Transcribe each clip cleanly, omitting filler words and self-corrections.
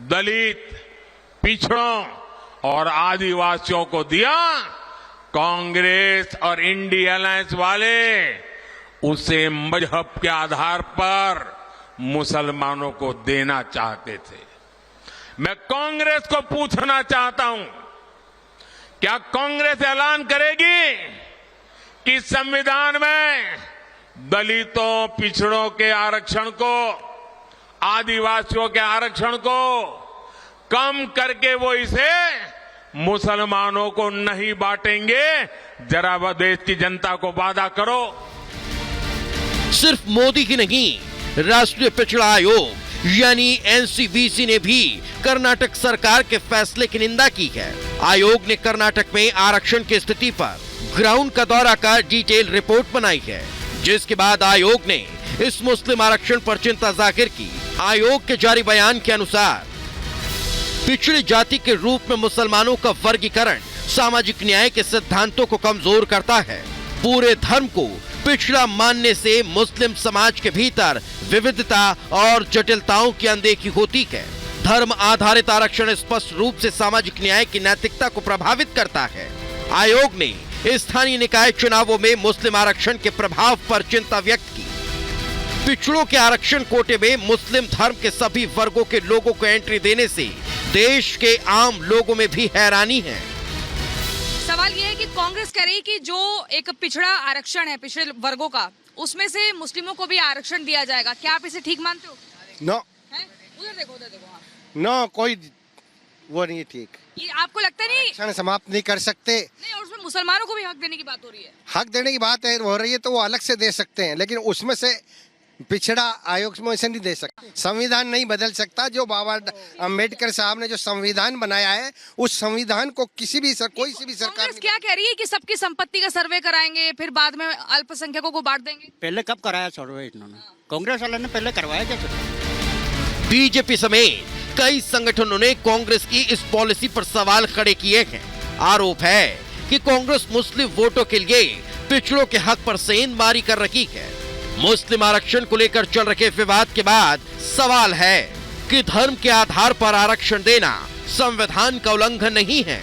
दलित, पिछड़ों और आदिवासियों को दिया, कांग्रेस और इंडिया अलायंस वाले उसे मजहब के आधार पर मुसलमानों को देना चाहते थे। मैं कांग्रेस को पूछना चाहता हूं, क्या कांग्रेस ऐलान करेगी कि संविधान में दलितों, पिछड़ों के आरक्षण को, आदिवासियों के आरक्षण को कम करके वो इसे मुसलमानों को नहीं बांटेंगे? जरा वह देश की जनता को वादा करो। सिर्फ मोदी ही नहीं, राष्ट्रीय पिछड़ा आयोग यानी एनसीवीसी ने भी कर्नाटक सरकार के फैसले की निंदा की है। आयोग ने कर्नाटक में आरक्षण की स्थिति पर ग्राउंड का दौरा कर डिटेल रिपोर्ट बनाई है, जिसके बाद आयोग ने इस मुस्लिम आरक्षण पर चिंता जाहिर की। आयोग के जारी बयान के अनुसार पिछड़ी जाति के रूप में मुसलमानों का वर्गीकरण सामाजिक न्याय के सिद्धांतों को कमजोर करता है। पूरे धर्म को पिछड़ा मानने से मुस्लिम समाज के भीतर विविधता और जटिलताओं की अनदेखी होती है। धर्म आधारित आरक्षण स्पष्ट रूप से सामाजिक न्याय की नैतिकता को प्रभावित करता है। आयोग ने स्थानीय निकाय चुनावों में मुस्लिम आरक्षण के प्रभाव पर चिंता व्यक्त की। पिछड़ों के आरक्षण कोटे में मुस्लिम धर्म के सभी वर्गों के लोगों को एंट्री देने से देश के आम लोगों में भी हैरानी है। सवाल यह है कि कांग्रेस कह रही है कि जो एक पिछड़ा आरक्षण है पिछड़े वर्गों का, उसमें से मुस्लिमों को भी आरक्षण दिया जाएगा। क्या आप इसे ठीक मानते हो? नो, उधर देखो, उधर देखो। हाँ। नो, कोई वो नहीं है ठीक। ये आपको लगता नहीं आरक्षण समाप्त नहीं कर सकते? नहीं, और उसमें मुसलमानों को भी हक देने की बात हो रही है। हक देने की बात हो रही है तो वो अलग से दे सकते हैं, लेकिन उसमें से पिछड़ा आयोग में ऐसे नहीं दे सकते। संविधान नहीं बदल सकता। जो बाबा अम्बेडकर साहब ने जो संविधान बनाया है, उस संविधान को कोई सी भी सरकार कांग्रेस क्या कह रही है कि सबकी संपत्ति का सर्वे कराएंगे, फिर बाद में अल्पसंख्यकों को बांट देंगे? पहले कब कराया सर्वे इन्होंने? कांग्रेस वाले ने पहले करवाया क्या? बीजेपी समेत कई संगठनों ने कांग्रेस की इस पॉलिसी पर सवाल खड़े किए हैं। आरोप है कि कांग्रेस मुस्लिम वोटों के लिए पिछड़ों के हक पर सेंधमारी कर रही है। मुस्लिम आरक्षण को लेकर चल रहे विवाद के बाद सवाल है कि धर्म के आधार पर आरक्षण देना संविधान का उल्लंघन नहीं है।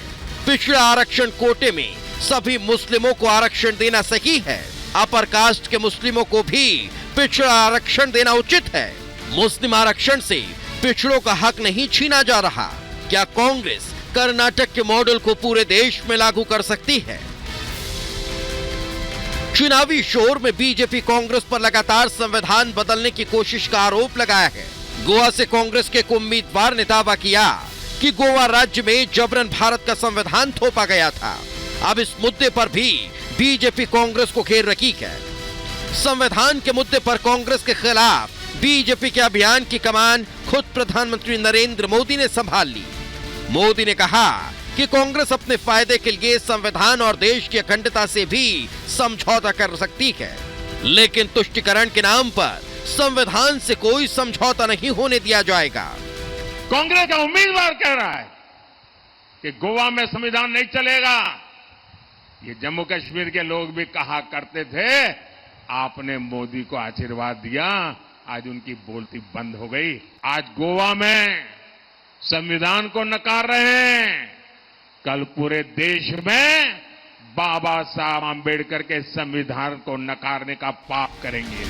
पिछड़ा आरक्षण कोटे में सभी मुस्लिमों को आरक्षण देना सही है। अपर कास्ट के मुस्लिमों को भी पिछड़ा आरक्षण देना उचित है। मुस्लिम आरक्षण से पिछड़ों का हक नहीं छीना जा रहा। क्या कांग्रेस कर्नाटक के मॉडल को पूरे देश में लागू कर सकती है? चुनावी शोर में बीजेपी कांग्रेस पर लगातार संविधान बदलने की कोशिश का आरोप लगाया है। गोवा से कांग्रेस के एक उम्मीदवार ने दावा किया कि गोवा राज्य में जबरन भारत का संविधान थोपा गया था। अब इस मुद्दे पर भी बीजेपी कांग्रेस को घेर रही है। संविधान के मुद्दे पर कांग्रेस के खिलाफ बीजेपी के अभियान की कमान खुद प्रधानमंत्री नरेंद्र मोदी ने संभाल ली। मोदी ने कहा कि कांग्रेस अपने फायदे के लिए संविधान और देश की अखंडता से भी समझौता कर सकती है, लेकिन तुष्टीकरण के नाम पर संविधान से कोई समझौता नहीं होने दिया जाएगा। कांग्रेस का उम्मीदवार कह रहा है कि गोवा में संविधान नहीं चलेगा। ये जम्मू कश्मीर के लोग भी कहा करते थे, आपने मोदी को आशीर्वाद दिया, आज उनकी बोलती बंद हो गई। आज गोवा में संविधान को नकार रहे हैं, कल पूरे देश में बाबा साहब आम्बेडकर के संविधान को नकारने का पाप करेंगे।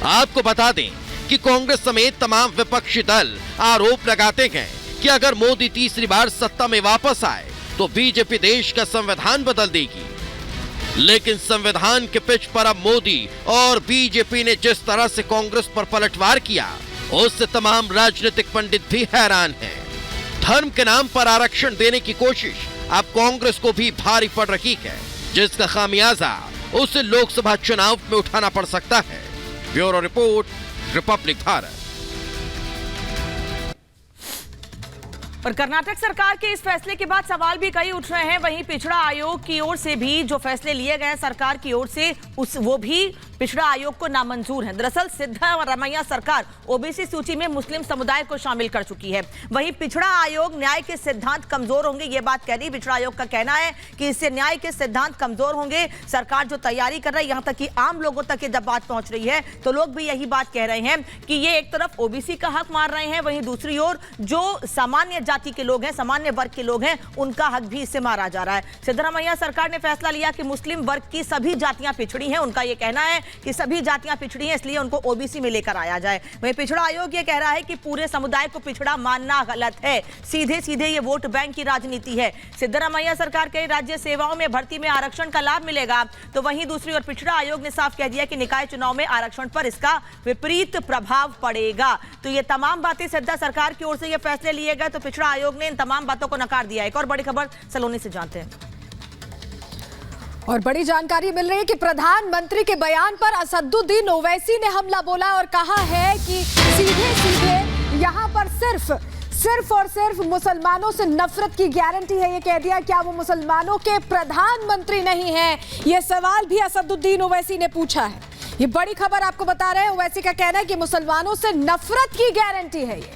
आपको बता दें कि कांग्रेस समेत तमाम विपक्षी दल आरोप लगाते हैं कि अगर मोदी तीसरी बार सत्ता में वापस आए तो बीजेपी देश का संविधान बदल देगी। लेकिन संविधान के पिच पर अब मोदी और बीजेपी ने जिस तरह से कांग्रेस पर पलटवार किया, उससे तमाम राजनीतिक पंडित भी हैरान हैं। धर्म के नाम पर आरक्षण देने की कोशिश अब कांग्रेस को भी भारी पड़ रही है, जिसका खामियाजा उसे लोकसभा चुनाव में उठाना पड़ सकता है। Bureau report, Republic Bharat. पर कर्नाटक सरकार के इस फैसले के बाद सवाल भी कई उठ रहे हैं। वहीं पिछड़ा आयोग की ओर से भी जो फैसले लिए गए सरकार की ओर से वो भी पिछड़ा आयोग को नामंजूर हैं। दरअसल सिद्धारमैया सरकार ओबीसी सूची में मुस्लिम समुदाय को शामिल कर चुकी है। वहीं पिछड़ा आयोग न्याय के सिद्धांत कमजोर होंगे, ये बात कह रही। पिछड़ा आयोग का कहना है कि इससे न्याय के सिद्धांत कमजोर होंगे। सरकार जो तैयारी कर रही है, यहां तक कि आम लोगों तक ये जब बात पहुंच रही है तो लोग भी यही बात कह रहे हैं कि ये एक तरफ ओबीसी का हक मार रहे हैं, वहीं दूसरी ओर जो सामान्य जाति के लोग हैं, सामान्य वर्ग के लोग हैं, उनका हक भी इससे मारा जा रहा है। सिद्धारमैया सरकार ने फैसला लिया कि मुस्लिम वर्ग की सभी जातियां पिछड़ी हैं। उनका यह कहना है कि सभी जातियां पिछड़ी हैं, इसलिए उनको ओबीसी में लेकर आया जाए। वहीं पिछड़ा आयोग ये कह रहा है कि पूरे समुदाय को पिछड़ा मानना गलत है, सीधे सीधे ये वोट बैंक की राजनीति है। सिद्धारमैया सरकार के राज्य सेवाओं में भर्ती में आरक्षण का लाभ मिलेगा, तो वहीं दूसरी ओर पिछड़ा आयोग ने साफ कह दिया कि निकाय चुनाव में आरक्षण पर इसका विपरीत प्रभाव पड़ेगा। तो ये तमाम बातें सिद्धा सरकार की ओर से ये फैसले लिए गए, तो पिछड़ा आयोग ने इन तमाम बातों को नकार दिया। एक और बड़ी खबर सलोनी से जानते हैं। और बड़ी जानकारी मिल रही है कि प्रधानमंत्री के बयान पर असदुद्दीन ओवैसी ने हमला बोला और कहा है कि सीधे सीधे यहां पर सिर्फ और सिर्फ मुसलमानों से नफरत की गारंटी है। ये कह दिया क्या वो मुसलमानों के प्रधानमंत्री नहीं हैं? ये सवाल भी असदुद्दीन ओवैसी ने पूछा है। ये बड़ी खबर आपको बता रहे हैं। ओवैसी का कहना है कि मुसलमानों से नफरत की गारंटी है ये।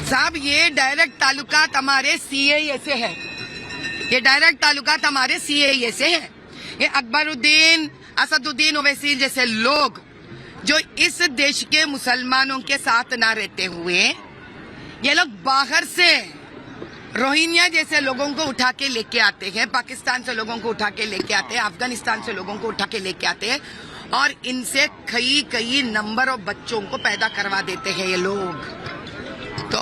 साहब ये डायरेक्ट ताल्लुकात हमारे सीएए से है, ये डायरेक्ट ताल्लुकात हमारे सीएए से है। ये अकबरुद्दीन, असदुद्दीन ओवैसी जैसे लोग जो इस देश के मुसलमानों के साथ ना रहते हुए ये लोग बाहर से रोहिंग्या जैसे लोगों को उठा के लेके आते हैं, पाकिस्तान से लोगों को उठा के लेके आते हैं, अफगानिस्तान से लोगों को उठा के लेके आते हैं और इनसे कई नंबर ऑफ बच्चों को पैदा करवा देते हैं ये लोग। तो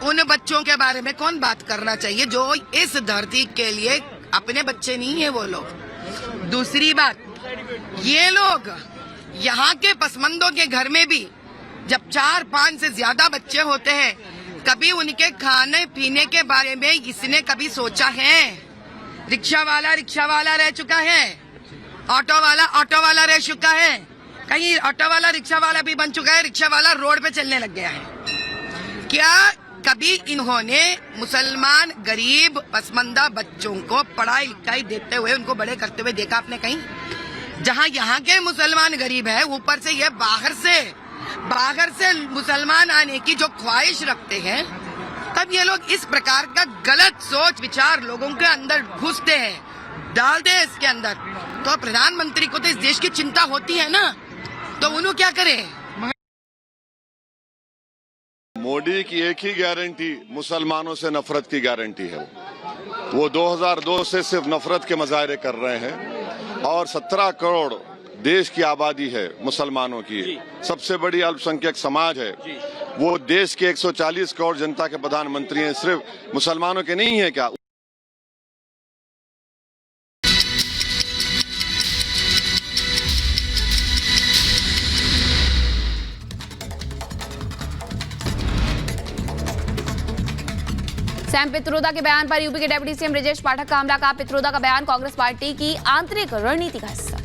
उन बच्चों के बारे में कौन बात करना चाहिए जो इस धरती के लिए अपने बच्चे नहीं है वो लोग। दूसरी बात, ये लोग यहाँ के पसमंदों के घर में भी जब 4-5 से ज्यादा बच्चे होते हैं, कभी उनके खाने पीने के बारे में इसने कभी सोचा है? रिक्शा वाला रह चुका है, ऑटो वाला रह चुका है, कहीं ऑटो वाला रिक्शा वाला भी बन चुका है, रिक्शा वाला रोड पे चलने लग गया है। क्या कभी इन्होंने मुसलमान गरीब पसमंदा बच्चों को पढ़ाई लिखाई देते हुए उनको बड़े करते हुए देखा आपने कहीं? जहां यहाँ के मुसलमान गरीब है, ऊपर से ये बाहर से मुसलमान आने की जो ख्वाहिश रखते हैं, तब ये लोग इस प्रकार का गलत सोच विचार लोगों के अंदर घुसते हैं, डालते हैं इसके अंदर। तो प्रधानमंत्री को तो इस देश की चिंता होती है ना, तो उन्होंने क्या करें? मोदी की एक ही गारंटी मुसलमानों से नफरत की गारंटी है। वो 2002 से सिर्फ नफरत के मुजाहरे कर रहे हैं और 17 करोड़ देश की आबादी है मुसलमानों की, सबसे बड़ी अल्पसंख्यक समाज है। वो देश के 140 करोड़ जनता के प्रधानमंत्री हैं, सिर्फ मुसलमानों के नहीं है क्या? सैम पित्रोदा के बयान पर यूपी के डिप्टी सीएम ब्रजेश पाठक का हमला। कहा पित्रोदा का बयान कांग्रेस पार्टी की आंतरिक रणनीति का हिस्सा।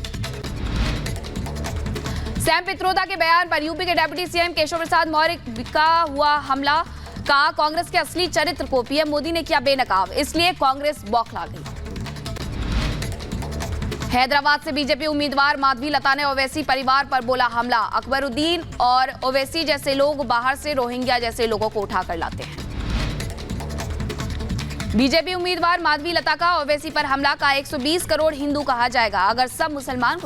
सैम पित्रोदा के बयान पर यूपी के डिप्टी सीएम केशव प्रसाद मौर्य का हुआ हमला। कहा कांग्रेस के असली चरित्र को पीएम मोदी ने किया बेनकाब, इसलिए कांग्रेस बौखला गई। हैदराबाद से बीजेपी उम्मीदवार माधवी लता ने ओवैसी परिवार पर बोला हमला। अकबरुद्दीन और ओवैसी जैसे लोग बाहर से रोहिंग्या जैसे लोगों को उठाकर लाते हैं। बीजेपी उम्मीदवार माधवी लता का ओवैसी पर हमला। का 120 करोड़ हिंदू कहा जाएगा अगर सब मुसलमान